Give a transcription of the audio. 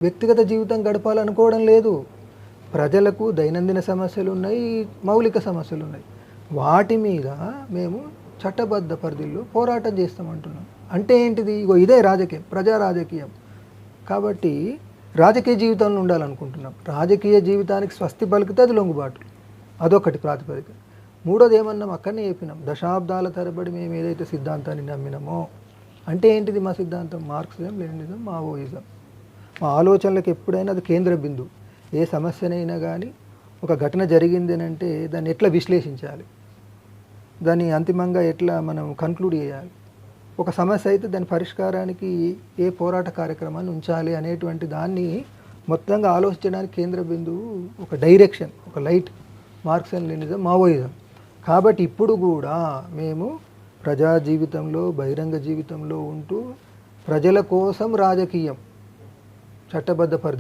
వ్యక్తిగత జీవితం గడపాలనుకోవడం లేదు. ప్రజలకు దైనందిన సమస్యలు ఉన్నాయి, మౌలిక సమస్యలు ఉన్నాయి. వాటి మీద మేము చట్టబద్ధ పరిధిలో పోరాటం చేస్తామంటున్నాం. అంటే ఏంటిది? ఇగో ఇదే రాజకీయం, ప్రజా రాజకీయం. కాబట్టి రాజకీయ జీవితంలో ఉండాలనుకుంటున్నాం. రాజకీయ జీవితానికి స్వస్తి పలికితే అది లొంగుబాటు. అదొకటి ప్రాతిపదిక. మూడోది ఏమన్నాం, అక్కడనే చెప్పినాం, దశాబ్దాల తరబడి మేము ఏదైతే సిద్ధాంతాన్ని నమ్మినామో, అంటే ఏంటిది మా సిద్ధాంతం? Marxism, Leninism, Maoism. మా ఆలోచనలకు ఎప్పుడైనా అది కేంద్ర బిందువు. ఏ సమస్యనైనా కానీ ఒక ఘటన జరిగింది అని అంటే దాన్ని ఎట్లా విశ్లేషించాలి, దాన్ని అంతిమంగా ఎట్లా మనం కన్క్లూడ్ చేయాలి, ఒక సమస్య అయితే దాని పరిష్కారానికి ఏ పోరాట కార్యక్రమాన్ని ఉంచాలి అనేటువంటి దాన్ని మొత్తంగా ఆలోచించడానికి కేంద్ర బిందువు ఒక డైరెక్షన్, ఒక లైట్ మార్క్సిజం, లెనినిజం, మావోయిజం. కాబట్టి ఇప్పుడు కూడా మేము ప్రజా జీవితంలో, బహిరంగ జీవితంలో ఉంటూ ప్రజల కోసం రాజకీయం చట్టబద్ధ పరిధి